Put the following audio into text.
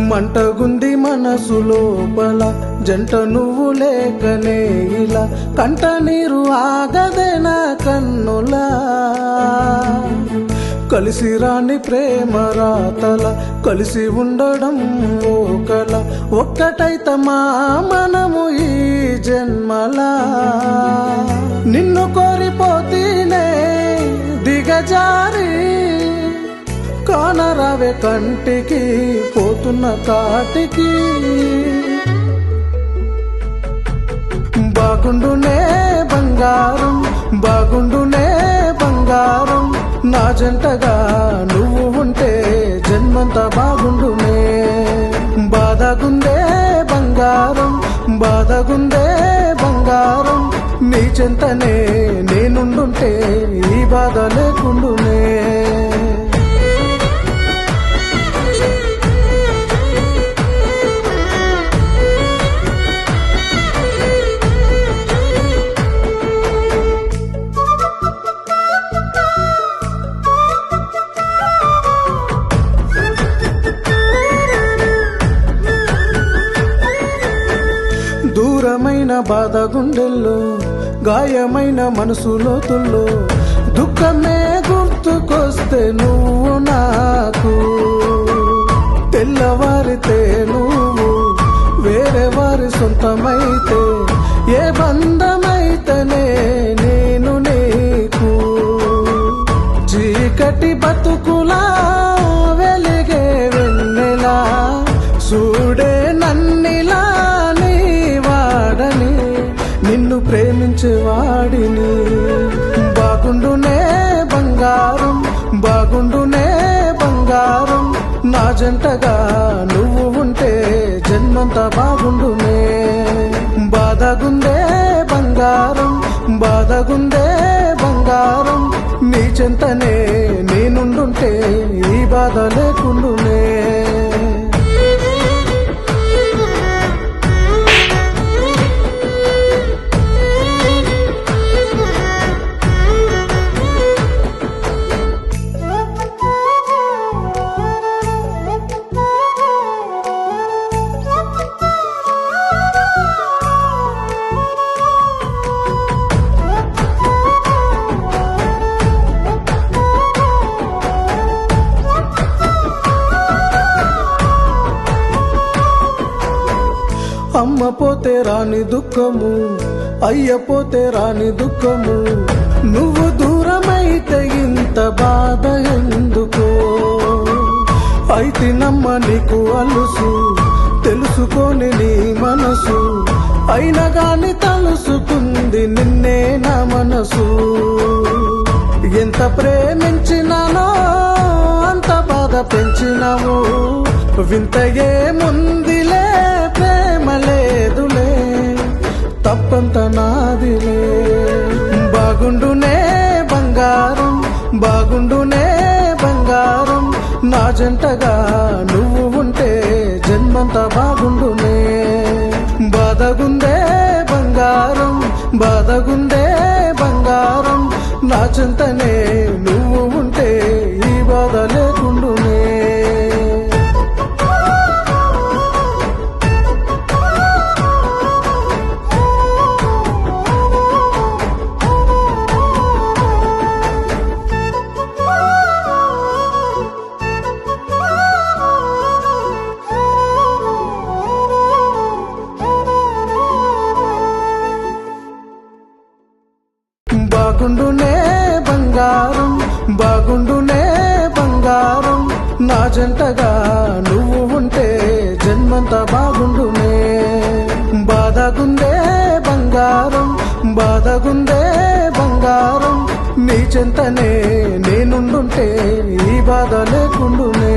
మంటగుంది మనసు లోపల జంట నువ్వు లేకనే ఇలా కంట నీరు ఆగదే నా కన్నులా కలిసి రాని ప్రేమ రాతల కలిసి ఉండడం ఓ కల ఒక్కటైతమా మనము ఈ జన్మలా నిన్ను కోరిపోతీనే దిగజారి కానరావే కంటికి పోతున్న కాటికి బాగుండునే బంగారం బాగుండునే బంగారం నా జంటగా నువ్వు ఉంటే జన్మంతా బాగుండునే బాధగుందే బంగారం బాధగుందే బంగారం నీ చెంతనే నేనుండుంటే ఈ బాధ లేకుండునే దూరమైన బాధ గుండెల్లో గాయమైన మనసు లోతుల్లో దుఃఖమే గుర్తుకొస్తే నువ్వు నాకు తెల్లవారితే నువ్వు వేరే వారి సొంతమైతే ఏ బంధమైతేనే నేను నీకు చీకటి బతుకులా వెలిగే వెన్నెలా చూడే నన్నిలా నిన్ను ప్రేమించేవాడిని బాగుండునే బంగారం బాగుండునే బంగారం నా జంటగా నువ్వు ఉంటే జన్మంతా బాగుండునే బాధగుందే బంగారం బాధగుందే బంగారం నీ చెంతనే నేనుండుంటే ఈ బాధ లేకుండునే అమ్మ పోతే రాని దుఃఖము అయ్య పోతే రాని దుఃఖము నువ్వు దూరమైతే ఇంత బాధ ఎందుకో అయితే నమ్మ నీకు అలుసు తెలుసుకొని నీ మనసు అయినా గాని తలుసుకుంది నిన్నే నా మనసు ఎంత ప్రేమించినానో అంత బాధ పెంచినావు వింత ఏముందిలే ప్రేమ లేదులే తప్పంత నాదిలే బాగుండునే బంగారం బాగుండునే బంగారం నా జంటగా నువ్వు ఉంటే జన్మంతా బాగుండునే బాధగుందే బంగారం బాధగుందే బంగారం నా చెంతనే నువ్వు ఉంటే ఈ బాధ లేకుండునే బాగుండునే బంగారం బాగుండునే బంగారం నా జంటగా నువ్వు ఉంటే జన్మంతా బాగుండునే బాధగుందే బంగారం బాధగుందే బంగారం నీ చెంతనే నేనుండుంటే ఈ బాధ లేకుండునే